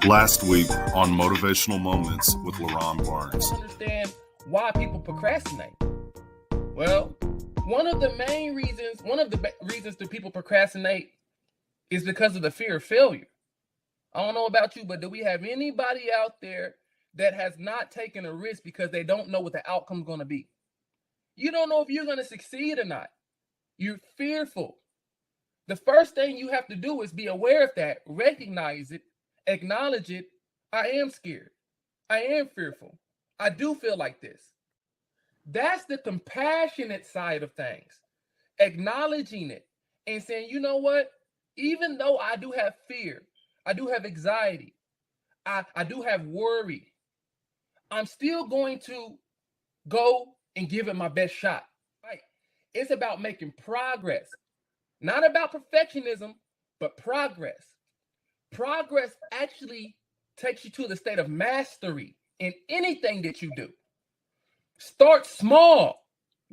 Last week on Motivational Moments with LaRon Barnes. Understand why people procrastinate. Well, one of the reasons that people procrastinate is because of the fear of failure. I don't know about you, but do we have anybody out there that has not taken a risk because they don't know what the outcome's going to be? You don't know if you're going to succeed or not. You're fearful. The first thing you have to do is be aware of that, recognize it, acknowledge it. I am scared. I am fearful. I do feel like this. That's the compassionate side of things. Acknowledging it and saying, you know what? Even though I do have fear, I do have anxiety, I do have worry, I'm still going to go and give it my best shot. Right? It's about making progress, not about perfectionism, but progress. Progress actually takes you to the state of mastery in anything that you do. Start small,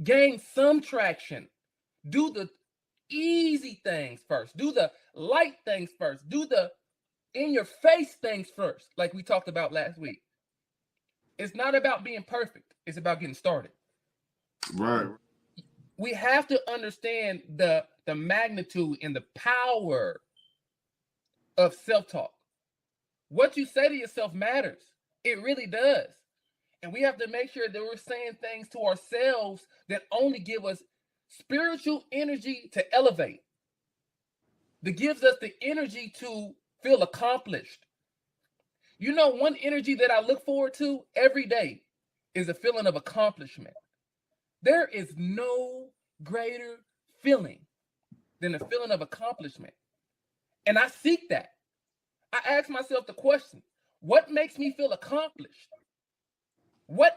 gain some traction, do the easy things first, do the light things first, do the in your face things first, like we talked about last week. It's not about being perfect, it's about getting started. Right. We have to understand the magnitude and the power of self-talk. What you say to yourself matters. It really does. And we have to make sure that we're saying things to ourselves that only give us spiritual energy to elevate, that gives us the energy to feel accomplished. You know, one energy that I look forward to every day is a feeling of accomplishment. There is no greater feeling than a feeling of accomplishment. And I seek that. I ask myself the question, what makes me feel accomplished? What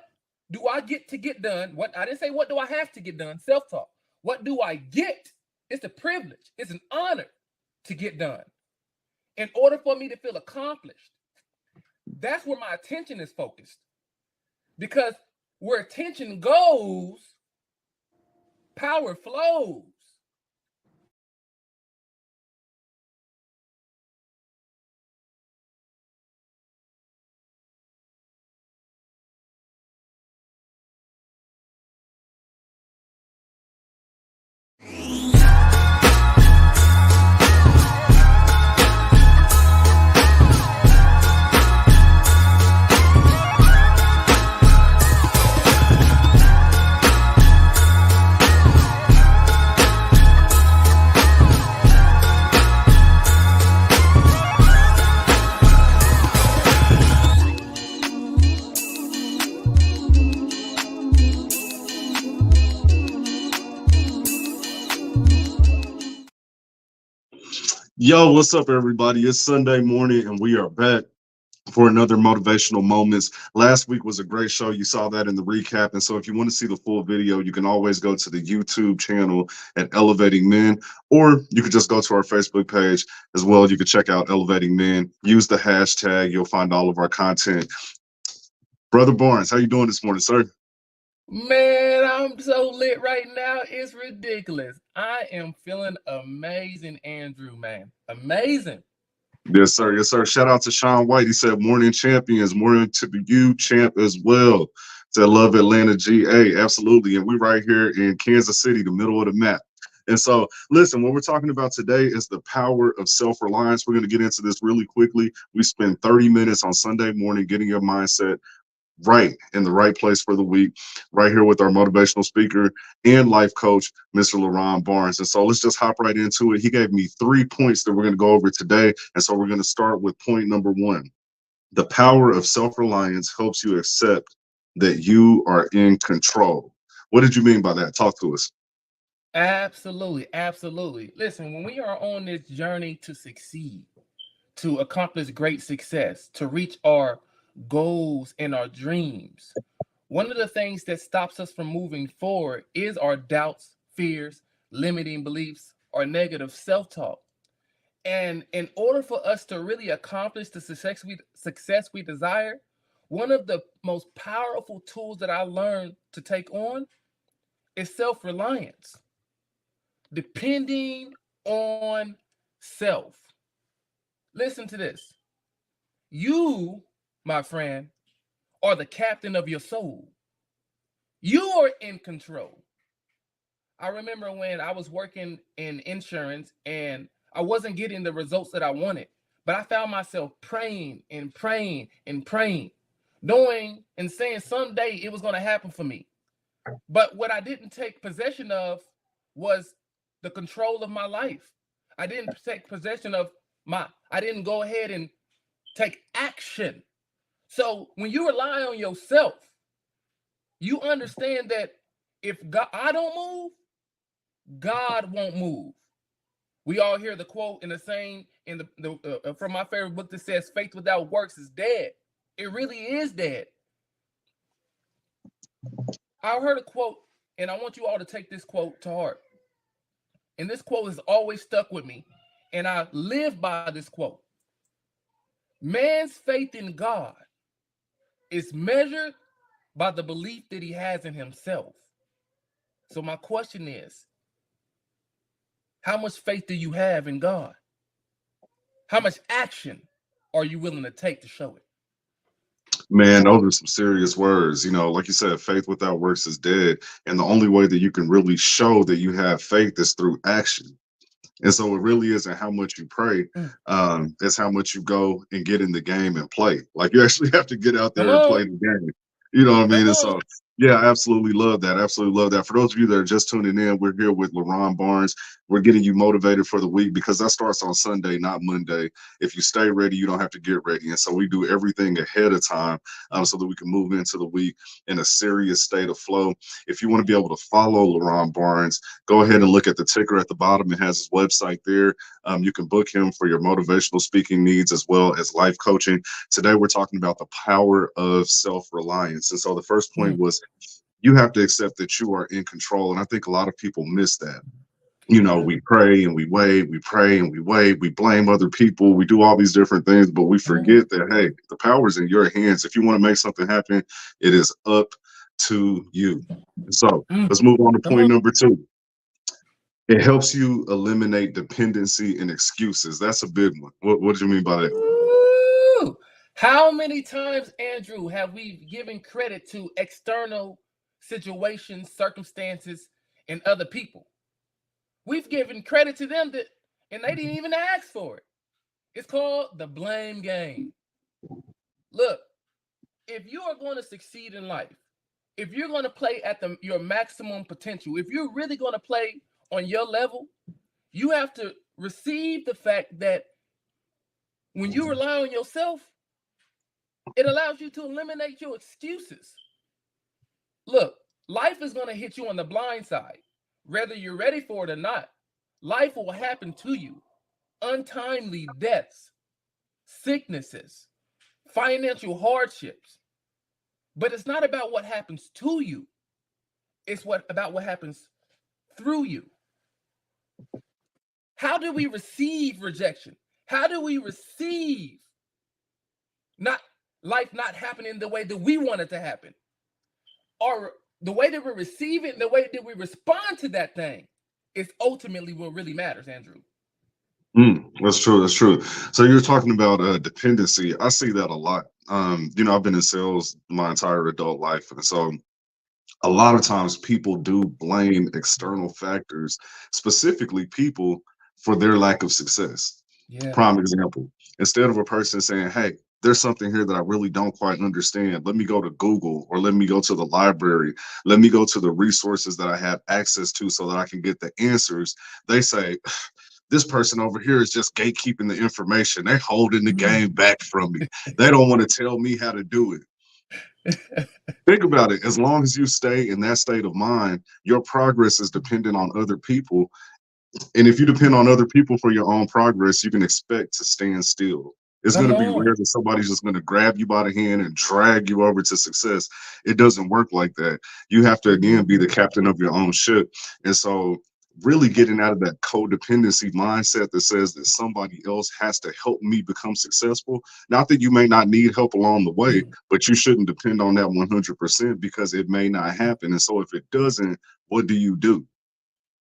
do I get to get done? I didn't say what do I have to get done, self-talk. What do I get? It's a privilege. It's an honor to get done. In order for me to feel accomplished, that's where my attention is focused. Because where attention goes, power flows. Yo, what's up, everybody? It's Sunday morning, and we are back for another Motivational Moments. Last week was a great show. You saw that in the recap. And so if you want to see the full video, you can always go to the YouTube channel at Elevating Men, or you could just go to our Facebook page as well. You can check out Elevating Men. Use the hashtag. You'll find all of our content. Brother Barnes, how you doing this morning, sir? Man, I'm so lit right now. It's ridiculous. I am feeling amazing, Andrew, man. Amazing. Yes, sir. Yes, sir. Shout out to Sean White. He said, morning champions, morning to you, champ, as well. Said, love Atlanta, GA. Absolutely. And we right here in Kansas City, the middle of the map. And so, listen, what we're talking about today is the power of self-reliance. We're going to get into this really quickly. We spend 30 minutes on Sunday morning getting your mindset right in the right place for the week, right here with our motivational speaker and life coach, Mr. LaRon Barnes. And so let's just hop right into it. He gave me 3 points that we're going to go over today. And so we're going to start with point number 1. The power of self-reliance helps you accept that you are in control. What did you mean by that? Talk to us. Absolutely. Absolutely. Listen, when we are on this journey to succeed, to accomplish great success, to reach our goals and our dreams, one of the things that stops us from moving forward is our doubts, fears, limiting beliefs, or negative self-talk. And in order for us to really accomplish the success we desire, one of the most powerful tools that I learned to take on is self-reliance, depending on self. Listen to this. You, my friend, are the captain of your soul. You are in control. I remember when I was working in insurance and I wasn't getting the results that I wanted, but I found myself praying and praying and praying, knowing and saying someday it was going to happen for me. But what I didn't take possession of was the control of my life. I didn't take possession of I didn't go ahead and take action. So when you rely on yourself, you understand that if God, I don't move, God won't move. We all hear the quote in the saying in from my favorite book that says, "Faith without works is dead." It really is dead. I heard a quote, and I want you all to take this quote to heart. And this quote has always stuck with me, and I live by this quote. Man's faith in God is measured by the belief that he has in himself. So my question is, how much faith do you have in God? How much action are you willing to take to show it? Man, those are some serious words. Like you said, faith without works is dead. And the only way that you can really show that you have faith is through action. And so it really isn't how much you pray, Mm. it's how much you go and get in the game and play. Like you actually have to get out Come there and play on, the game. You know what I mean? come And on. so, yeah, I absolutely love that. Absolutely love that. For those of you that are just tuning in, we're here with LaRon Barnes. We're getting you motivated for the week because that starts on Sunday, not Monday. If you stay ready, you don't have to get ready. And so we do everything ahead of time so that we can move into the week in a serious state of flow. If you want to be able to follow LaRon Barnes, go ahead and look at the ticker at the bottom. It has his website there. You can book him for your motivational speaking needs as well as life coaching. Today, we're talking about the power of self-reliance. And so the first point Mm. was you have to accept that you are in control. And I think a lot of people miss that. Yeah. We pray and we wait, we pray and we wait, we blame other people, we do all these different things, but we Come on. forget that, hey, the power's in your hands. If you want to make something happen, it is up to you. So Mm. let's move on to Come point on. number two. It helps you eliminate dependency and excuses. That's a big one. What do you mean by that? Woo! How many times, Andrew, have we given credit to external situations, circumstances, and other people? We've given credit to them that, and they didn't even ask for it. It's called the blame game. Look, if you are going to succeed in life, if you're going to play at your maximum potential, if you're really going to play on your level, you have to receive the fact that when you rely on yourself, it allows you to eliminate your excuses. Look, life is going to hit you on the blind side, whether you're ready for it or not. Life will happen to you. Untimely deaths, sicknesses, financial hardships. But it's not about what happens to you. It's about what happens through you. How do we receive rejection? How do we receive not life not happening the way that we want it to happen? Or the way that we receive it and the way that we respond to that thing is ultimately what really matters, Andrew. That's true. That's true. So you're talking about dependency. I see that a lot. I've been in sales my entire adult life, and so a lot of times people do blame external factors, specifically people, for their lack of success. Yeah. Prime example. Instead of a person saying, "Hey, there's something here that I really don't quite understand. Let me go to Google or let me go to the library. Let me go to the resources that I have access to so that I can get the answers." They say, this person over here is just gatekeeping the information. They're holding the game back from me. They don't want to tell me how to do it. Think about it. As long as you stay in that state of mind, your progress is dependent on other people. And if you depend on other people for your own progress, you can expect to stand still. It's going Come to be on. rare that somebody's just going to grab you by the hand and drag you over to success. It doesn't work like that. You have to, again, be the captain of your own ship. And so, really getting out of that codependency mindset that says that somebody else has to help me become successful. Not that you may not need help along the way, but you shouldn't depend on that 100% because it may not happen. And so, if it doesn't, what do you do?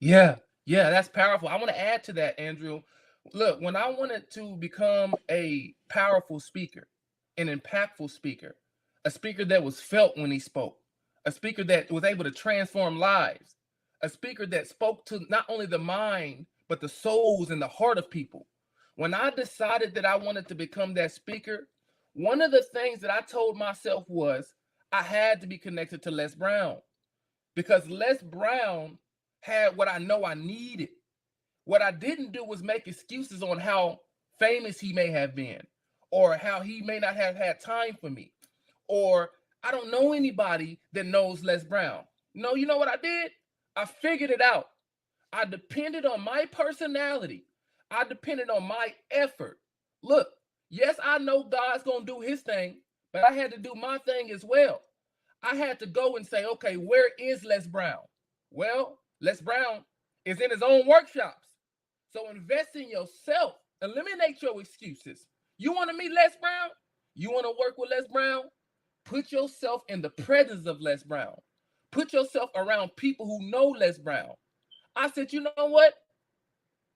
Yeah. Yeah, that's powerful. I want to add to that, Andrew. Look, when I wanted to become a powerful speaker, an impactful speaker, a speaker that was felt when he spoke, a speaker that was able to transform lives, a speaker that spoke to not only the mind, but the souls and the heart of people. When I decided that I wanted to become that speaker, one of the things that I told myself was I had to be connected to Les Brown because Les Brown had what I know I needed. What I didn't do was make excuses on how famous he may have been, or how he may not have had time for me, or I don't know anybody that knows Les Brown. No, you know what I did? I figured it out. I depended on my personality. I depended on my effort. Look, yes, I know God's going to do his thing, but I had to do my thing as well. I had to go and say, okay, where is Les Brown? Well, Les Brown is in his own workshops. So invest in yourself. Eliminate your excuses. You want to meet Les Brown? You want to work with Les Brown? Put yourself in the presence of Les Brown. Put yourself around people who know Les Brown. I said, you know what?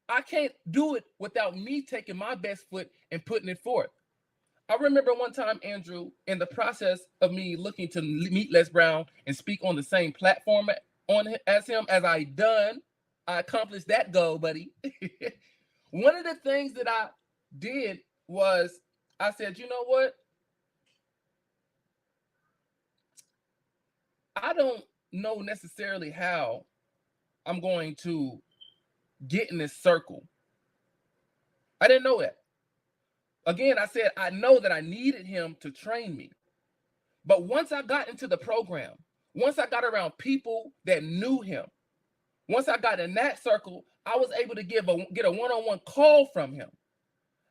I can't do it without me taking my best foot and putting it forth. I remember one time, Andrew, in the process of me looking to meet Les Brown and speak on the same platform as him as I done, I accomplished that goal, buddy. One of the things that I did was I said, you know what? I don't know necessarily how I'm going to get in this circle. I didn't know that. Again, I said, I know that I needed him to train me. But once I got into the program, once I got around people that knew him, once I got in that circle, I was able to get a one-on-one call from him.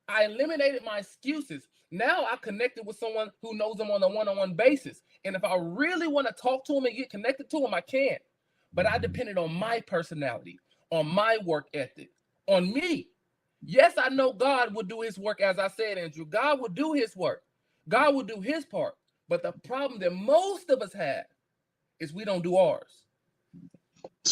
I eliminated my excuses. Now I connected with someone who knows him on a one-on-one basis. And if I really want to talk to him and get connected to him, I can. But I depended on my personality, on my work ethic, on me. Yes, I know God will do his work, as I said, Andrew. God will do his work. God will do his part. But the problem that most of us have is we don't do ours.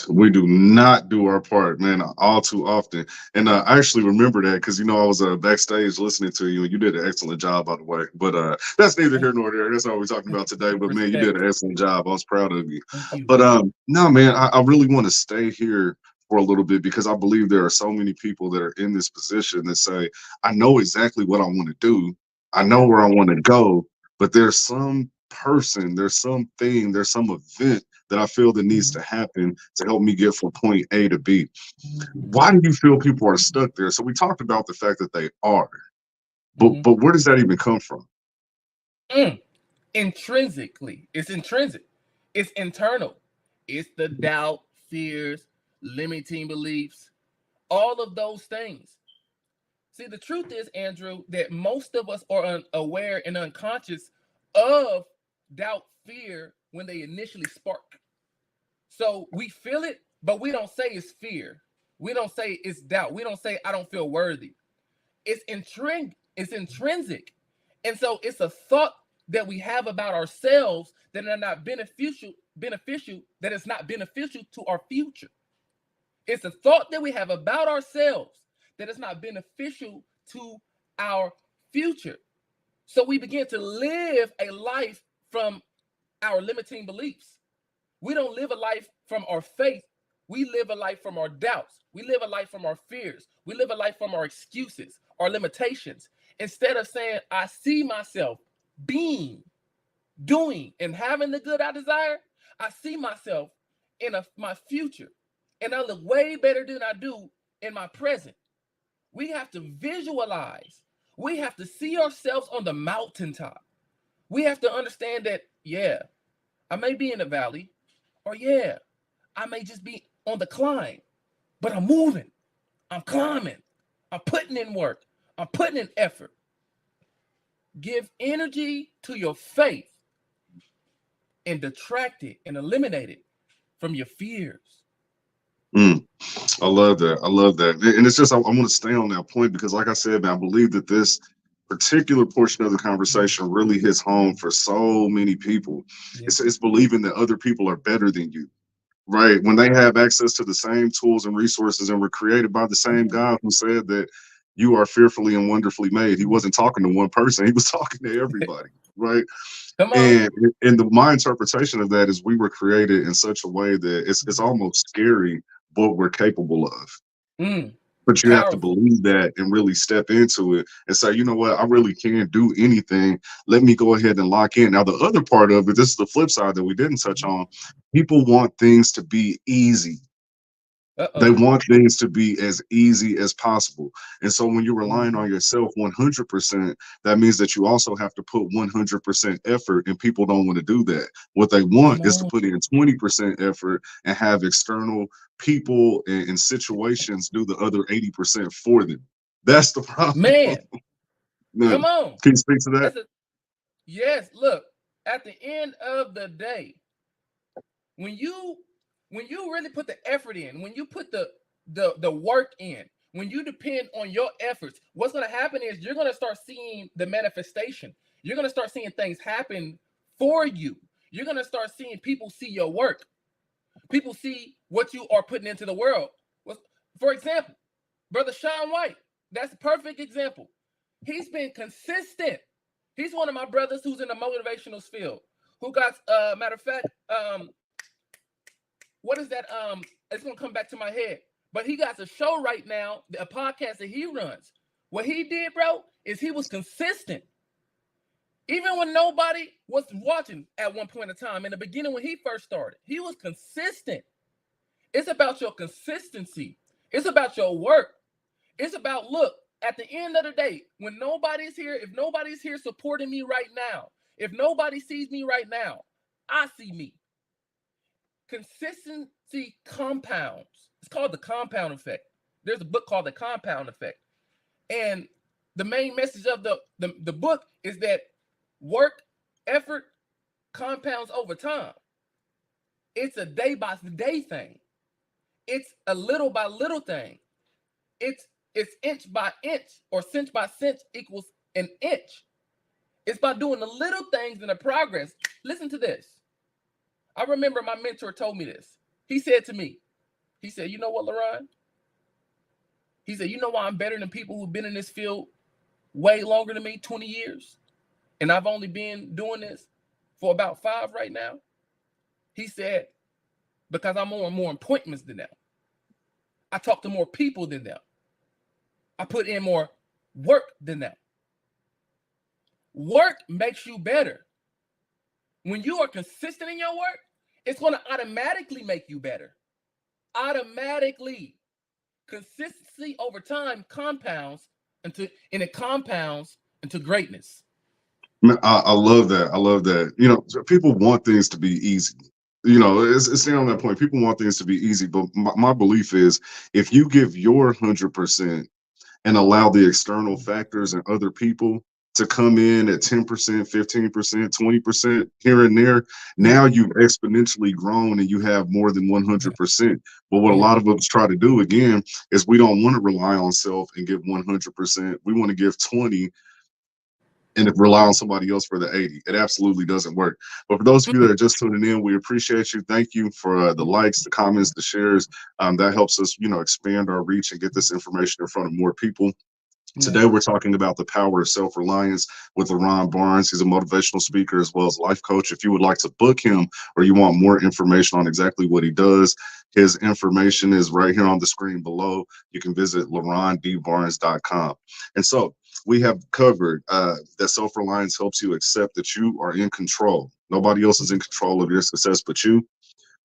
We do not do our part, man, all too often. And I actually remember that because I was backstage listening to you, and you did an excellent job, by the way. But that's neither here nor there. That's not what we're talking about today. But man, you did an Respect. excellent job. I was proud of you. Thank you. But no, man, I really want to stay here for a little bit because I believe there are so many people that are in this position that say, I know exactly what I want to do. I know Yeah. where I want to go, but there's some person, there's something, there's some event that I feel that needs to happen to help me get from point A to B. Why do you feel people are stuck there? So we talked about the fact that they are, Mm-hmm. but where does that even come from? Mm. Intrinsically, it's intrinsic, it's internal, it's the doubt, fears, limiting beliefs, all of those things. See, the truth is, Andrew, that most of us are unaware and unconscious of doubt, fear when they initially spark. So we feel it, but we don't say it's fear. We don't say it's doubt. We don't say I don't feel worthy. It's intrinsic. And so it's a thought that we have about ourselves that are not beneficial, that is not beneficial to our future. It's a thought that we have about ourselves that is not beneficial to our future. So we begin to live a life from our limiting beliefs. We don't live a life from our faith. We live a life from our doubts. We live a life from our fears. We live a life from our excuses, our limitations. Instead of saying, I see myself being, doing, and having the good I desire, I see myself in my future. And I look way better than I do in my present. We have to visualize. We have to see ourselves on the mountaintop. We have to understand that, yeah, I may be in the valley, or yeah, I may just be on the climb, but I'm moving, I'm climbing, I'm putting in work, I'm putting in effort. Give energy to your faith and detract it and eliminate it from your fears. Mm, I love that. I love that. And it's just, I want to stay on that point because, like I said, man, I believe that this particular portion of the conversation really hits home for so many people. Yeah. It's believing that other people are better than you. Right. When they have access to the same tools and resources and were created by the same God who said that You are fearfully and wonderfully made. He wasn't talking to one person, he was talking to everybody, right? Come on. And my interpretation of that is we were created in such a way that it's almost scary what we're capable of. Mm, But you have to powerful. believe that and really step into it and say, you know what, I really can't do anything. Let me go ahead and lock in. Now, the other part of it, this is the flip side that we didn't touch on. People want things to be easy. They Uh-oh. want things to be as easy as possible. And so when you're relying Mhm. on yourself 100%, that means that you also have to put 100% effort, and people don't want to do that. What they want Come is to on. put in 20% effort and have external people and situations do the other 80% for them. That's the problem. Man, Man, come on. can you speak to that? That's a yes. Look, at the end of the day, when you when you really put the effort in, when you put the work in, when you depend on your efforts, what's going to happen is you're going to start seeing the manifestation. You're going to start seeing things happen for you. You're going to start seeing people see your work. People see what you are putting into the world. For example, Brother Sean White, that's a perfect example. He's been consistent. He's one of my brothers who's in the motivational field. Who got matter of fact, what is that? It's gonna come back to my head. But he got a show right now, a podcast that he runs. What he did, bro, is he was consistent. Even when nobody was watching at one point in time, in the beginning when he first started, he was consistent. It's about your consistency. It's about your work. It's about, look, at the end of the day, when nobody's here, if nobody's here supporting me right now, if nobody sees me right now, I see me. Consistency compounds. It's called the compound effect. There's a book called The Compound Effect. And the main message of the book is that work, effort compounds over time. It's a day by day thing. It's a little by little thing. It's inch by inch or cinch by cinch equals an inch. It's by doing the little things and the progress. Listen to this. I remember my mentor told me this. He said to me, he said, you know what, LaRon? He said, you know why I'm better than people who've been in this field way longer than me, 20 years? And I've only been doing this for about 5 right now. He said, because I'm on more appointments than them. I talk to more people than them. I put in more work than them. Work makes you better. When you are consistent in your work, it's going to automatically make you better. Automatically. Consistency over time compounds and it compounds into greatness. Man, I love that. I love that. You know, people want things to be easy. You know, it's staying on that point. People want things to be easy, but my belief is if you give your 100% and allow the external factors and other people to come in at 10%, 15%, 20% here and there, now Mm-hmm. you've exponentially grown and you have more than Yeah. 100%. But what a Yeah. lot of us try to do again is we don't want to rely on self and give 100%. We want to give 20 and if rely on somebody else for the 80. It absolutely doesn't work. But for those of you that are just tuning in, we appreciate you. Thank you for the likes, the comments, the shares. That helps us, you know, expand our reach and get this information in front of more people. Yeah. Today, we're talking about the power of self reliance with LaRon Barnes. He's a motivational speaker as well as life coach. If you would like to book him or you want more information on exactly what he does, his information is right here on the screen below. You can visit LaRonDBarnes.com. And so, we have covered that self reliance helps you accept that you are in control. Nobody else is in control of your success but you.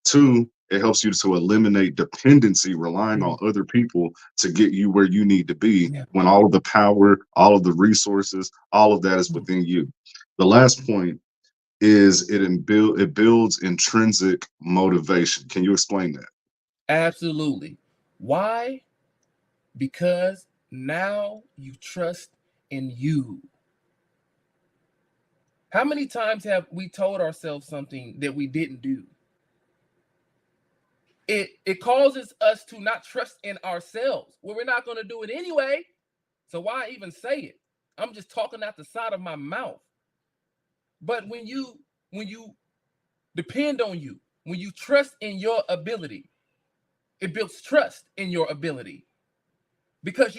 Two, it helps you to eliminate dependency, relying on Mm. other people to get you where you need to be Yeah. when all of the power, all of the resources, all of that is Mm. within you. The last point is it builds intrinsic motivation. Can you explain that? Absolutely. Why? Because now you trust in you. How many times have we told ourselves something that we didn't do? It causes us to not trust in ourselves. Well, we're not going to do it anyway. So why even say it? I'm just talking out the side of my mouth. But when you depend on you, when you trust in your ability, it builds trust in your ability. because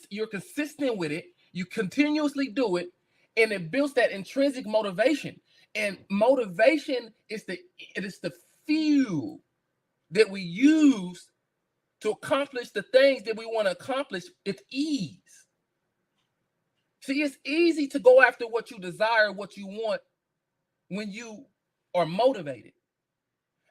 you're consistent with it, you continuously do it, and it builds that intrinsic motivation. And motivation is the fuel that we use to accomplish the things that we want to accomplish with ease. See, it's easy to go after what you desire, what you want, when you are motivated.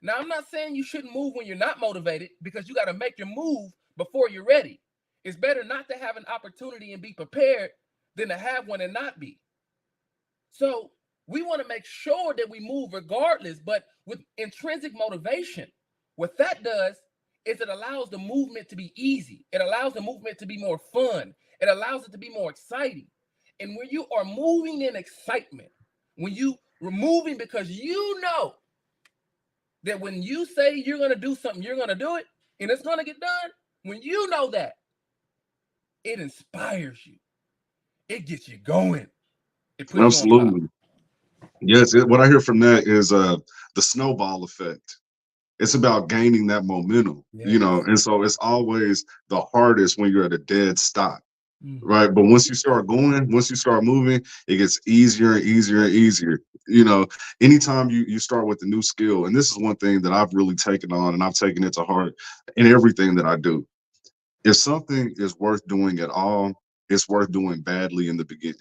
Now, I'm not saying you shouldn't move when you're not motivated, because you got to make your move before you're ready. It's better not to have an opportunity and be prepared than to have one and not be. So we want to make sure that we move regardless, but with intrinsic motivation, what that does is it allows the movement to be easy. It allows the movement to be more fun. It allows it to be more exciting. And when you are moving in excitement, when you are moving because you know that when you say you're going to do something, you're going to do it, and it's going to get done, when you know that, it inspires you. It gets you going. It puts you on top. Absolutely. Yes, what I hear from that is the snowball effect. It's about gaining that momentum, Yes. and so it's always the hardest when you're at a dead stop, Mm-hmm. right? But once you start going, once you start moving, it gets easier and easier and easier. Anytime you start with a new skill, and this is one thing that I've really taken on and I've taken it to heart in everything that I do. If something is worth doing at all, it's worth doing badly in the beginning.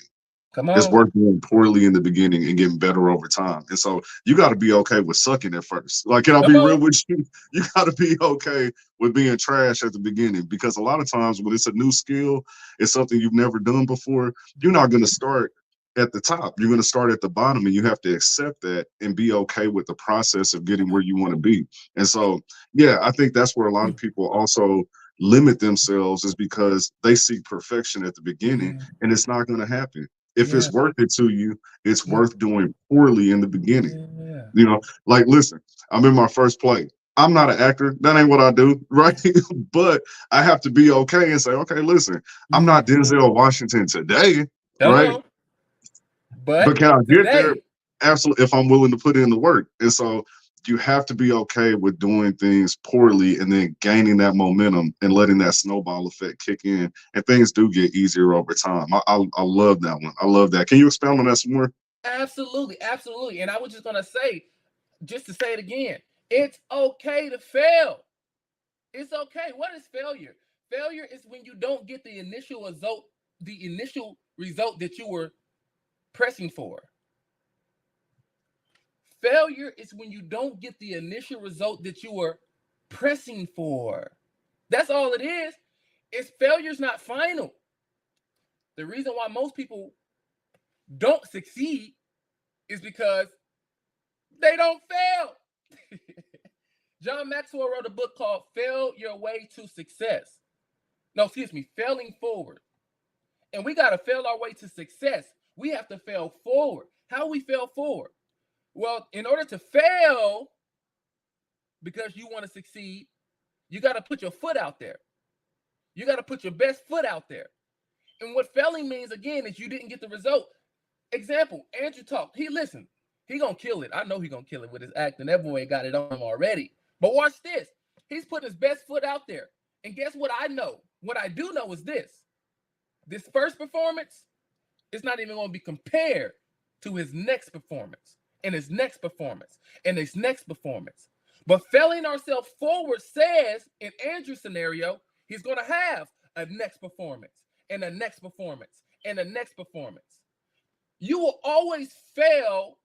Come It's on. worth doing poorly in the beginning and getting better over time. And so you got to be okay with sucking at first. Like, can I Come be real on. with you? You got to be okay with being trash at the beginning, because a lot of times when it's a new skill, it's something you've never done before. You're not going to start at the top. You're going to start at the bottom, and you have to accept that and be okay with the process of getting where you want to be. And so, yeah, I think that's where a lot of people also limit themselves, is because they seek perfection at the beginning, Yeah. and it's not going to happen. If Yeah. it's worth it to you, it's Yeah. worth doing poorly in the beginning. Yeah. Like, listen, I'm in my first play. I'm not an actor. That ain't what I do, right? But I have to be okay and say, okay, listen, I'm not Mm-hmm. Denzel Washington today, Come right? on. But But can I get there? today, Absolutely, if I'm willing to put in the work. And so you have to be okay with doing things poorly and then gaining that momentum and letting that snowball effect kick in. And things do get easier over time. I love that one. I love that. Can you expound on that some more? absolutely, absolutely. And I was just gonna say, just to say it again, it's okay to fail. It's okay. What is failure? Failure is when you don't get the initial result that you were pressing for. Failure is when you don't get the initial result that you were pressing for. That's all it is. It's failure's not final. The reason why most people don't succeed is because they don't fail. John Maxwell wrote a book called Fail Your Way to Success. No, excuse me, Failing Forward. And we got to fail our way to success. We have to fail forward. How we fail forward? Well, in order to fail, because you want to succeed, you got to put your foot out there. You got to put your best foot out there. And what failing means, again, is you didn't get the result. Example, Andrew talked. He listened. He gonna kill it. I know he gonna kill it with his acting. That boy got it on him already. But watch this. He's put his best foot out there. And guess what I know? What I do know is this. This first performance is not even going to be compared to his next performance and his next performance and his next performance. But failing ourselves forward says, in Andrew's scenario, he's going to have a next performance and a next performance and a next performance. You will always fail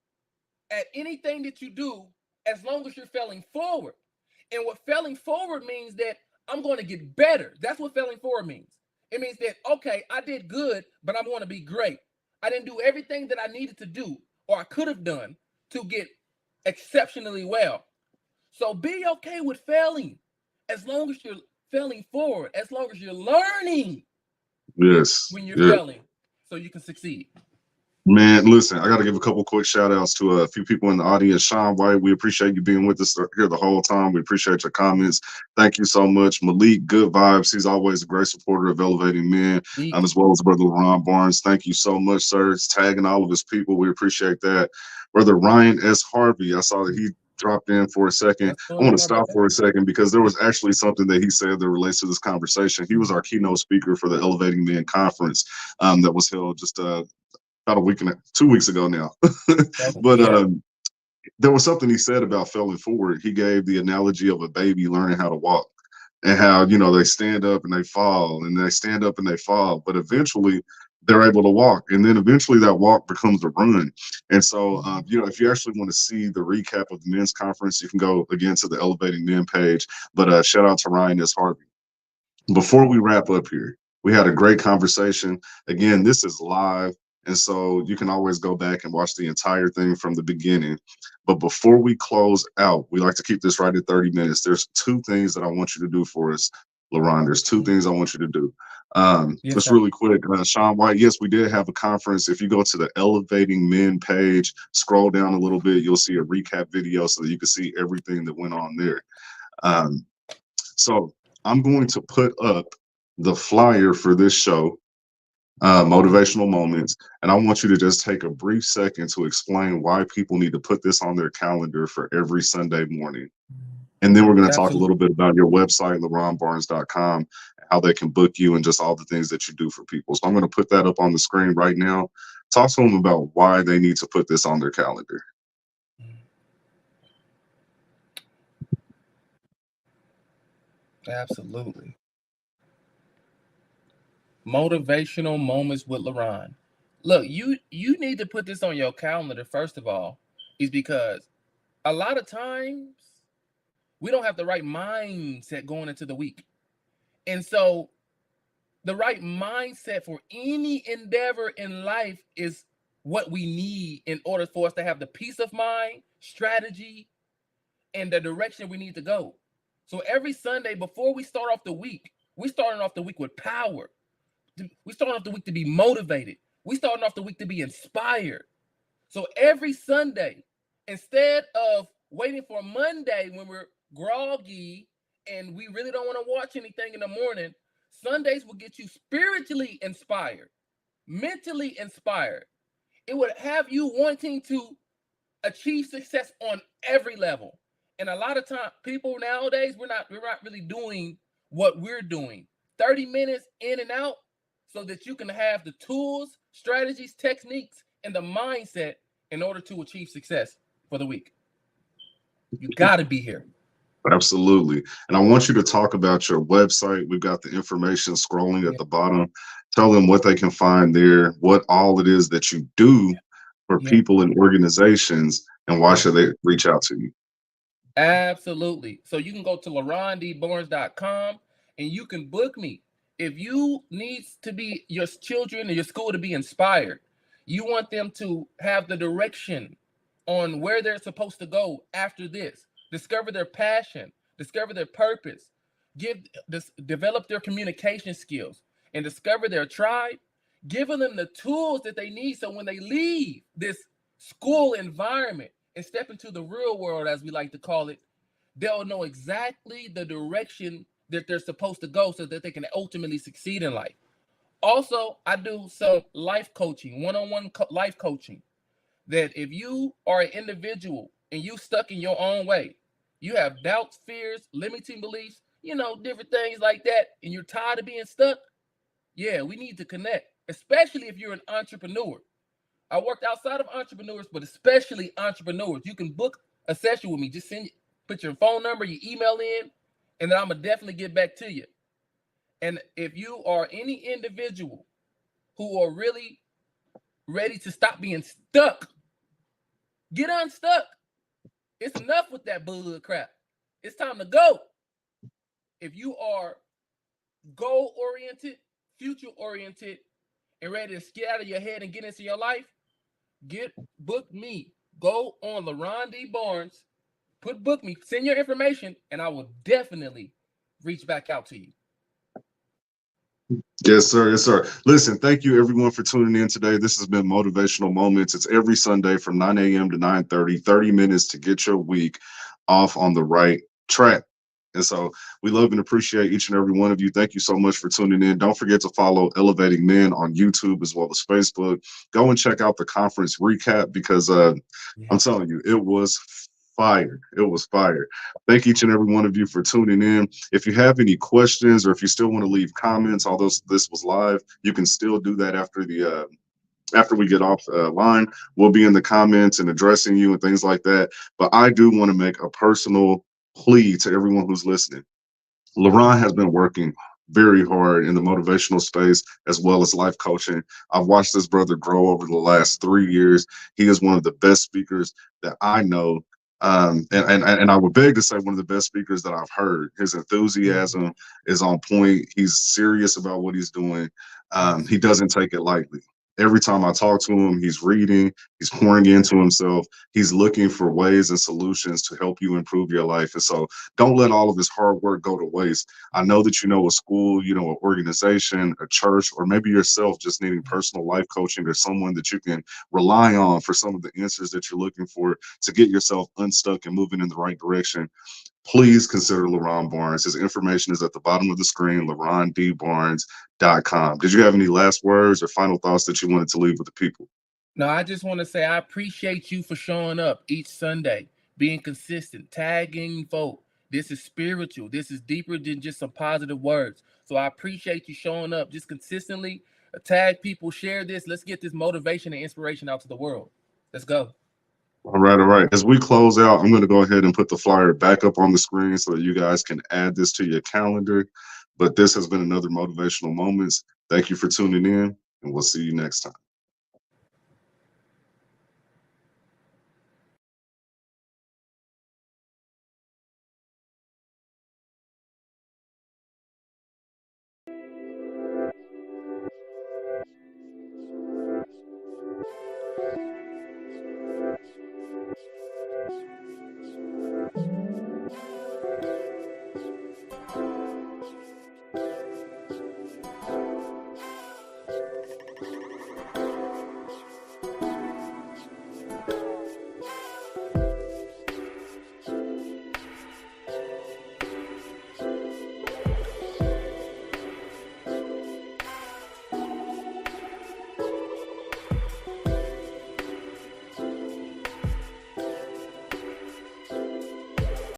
at anything that you do as long as you're failing forward. And what failing forward means that I'm going to get better. That's what failing forward means. It means that, okay, I did good, but I'm going to be great. I didn't do everything that I needed to do or I could have done to get exceptionally well. So be okay with failing as long as you're failing forward, as long as you're learning Yes. when you're Yeah. failing so you can succeed. Man, listen, I got to give a couple quick shout outs to a few people in the audience. Sean White, we appreciate you being with us here the whole time. We appreciate your comments. Thank you so much. Malik, good vibes. He's always a great supporter of Elevating Men, Eek. as well as Brother Ron Barnes. Thank you so much, sir. It's tagging all of his people. We appreciate that. Brother Ryan S. Harvey, I saw that he dropped in for a second. What's going I on, want to my stop brother? for a second because there was actually something that he said that relates to this conversation. He was our keynote speaker for the Elevating Men conference that was held just about a week and 2 weeks ago now. So, But yeah. there was something he said about failing forward. He gave the analogy of a baby learning how to walk and how, they stand up and they fall and they stand up and they fall, but eventually they're able to walk. And then eventually that walk becomes a run. And so, if you actually want to see the recap of the men's conference, you can go again to the Elevating Men page. But shout out to Ryan S. Harvey. Before we wrap up here, we had a great conversation. Again, this is live, and so you can always go back and watch the entire thing from the beginning. But before we close out, we like to keep this right at 30 minutes. There's two things that I want you to do for us, LaRon. There's two things I want you to do. Yes, Just sir. really quick, Sean White, yes, we did have a conference. If you go to the Elevating Men page, scroll down a little bit, you'll see a recap video so that you can see everything that went on there. Um, so I'm going to put up the flyer for this show, Motivational Moments, and I want you to just take a brief second to explain why people need to put this on their calendar for every Sunday morning. And then we're going to talk a Absolutely. little bit about your website, LaronBarnes.com, how they can book you, and just all the things that you do for people. So I'm going to put that up on the screen right now. Talk to them about why they need to put this on their calendar. Absolutely. Motivational moments with LaRon. Look, you need to put this on your calendar, first of all, is because a lot of times we don't have the right mindset going into the week. And so the right mindset for any endeavor in life is what we need in order for us to have the peace of mind, strategy, and the direction we need to go. So every Sunday before we start off the week, we're starting off the week with power. We starting off the week to be motivated. We starting off the week to be inspired. So every Sunday, instead of waiting for Monday when we're groggy and we really don't want to watch anything in the morning, Sundays will get you spiritually inspired, mentally inspired. It would have you wanting to achieve success on every level. And a lot of time, people nowadays, we're not really doing what we're doing. 30 minutes in and out so that you can have the tools, strategies, techniques, and the mindset in order to achieve success for the week. You got to be here. Absolutely. And I want you to talk about your website. We've got the information scrolling at Yeah, the bottom. Tell them what they can find there, what all it is that you do for yeah, people and organizations, and why yeah. should they reach out to you. Absolutely. So you can go to LaronDBarnes.com and you can book me. If you need to be your children or your school to be inspired, you want them to have the direction on where they're supposed to go after this, discover their passion, discover their purpose, develop their communication skills, and discover their tribe, giving them the tools that they need so when they leave this school environment and step into the real world, as we like to call it, they'll know exactly the direction that they're supposed to go so that they can ultimately succeed in life. Also, I do some life coaching, one-on-one life coaching, that if you are an individual and you stuck in your own way, you have doubts, fears, limiting beliefs, different things like that, and you're tired of being stuck, yeah, we need to connect, especially if you're an entrepreneur. I worked outside of entrepreneurs, but especially entrepreneurs. You can book a session with me. Just put your phone number, your email in, and then I'm gonna definitely get back to you. And if you are any individual who are really ready to stop being stuck, get unstuck. It's enough with that bull crap. It's time to go. If you are goal oriented, future oriented, and ready to get out of your head and get into your life, book me. Go on LaRon D. Barnes, book me, send your information, and I will definitely reach back out to you. Yes, sir. Yes, sir. Listen, thank you everyone for tuning in today. This has been Motivational Moments. It's every Sunday from 9 a.m. to 9:30, 30 minutes to get your week off on the right track. And so we love and appreciate each and every one of you. Thank you so much for tuning in. Don't forget to follow Elevating Men on YouTube as well as Facebook. Go and check out the conference recap because I'm Yeah. telling you, it was fire. It was fire. Thank each and every one of you for tuning in. If you have any questions or if you still want to leave comments, although this was live, you can still do that after we get off line. We'll be in the comments and addressing you and things like that. But I do want to make a personal plea to everyone who's listening. LaRon has been working very hard in the motivational space as well as life coaching. I've watched this brother grow over the last 3 years. He is one of the best speakers that I know. And I would beg to say one of the best speakers that I've heard. His Mhm. enthusiasm is on point. He's serious about what he's doing. Yes. He doesn't take it lightly. Every time I talk to him, he's reading, he's pouring into himself, he's looking for ways and solutions to help you improve your life. And so don't let all of his hard work go to waste. I know that you know a school, you know, an organization, a church, or maybe yourself just needing personal life coaching or someone that you can rely on for some of the answers that you're looking for to get yourself unstuck and moving in the right direction. Please consider LaRon Barnes. His information is at the bottom of the screen, LaRonDBarnes.com. Did you have any last words or final thoughts that you wanted to leave with the people? No, I just want to say I appreciate you for showing up each Sunday, being consistent, tagging folk. This is spiritual. This is deeper than just some positive words. So I appreciate you showing up just consistently. Tag people, share this. Let's get this motivation and inspiration out to the world. Let's go. All right, all right. As we close out, I'm going to go ahead and put the flyer back up on the screen so that you guys can add this to your calendar. But this has been another motivational moments. Thank you for tuning in, and we'll see you next time.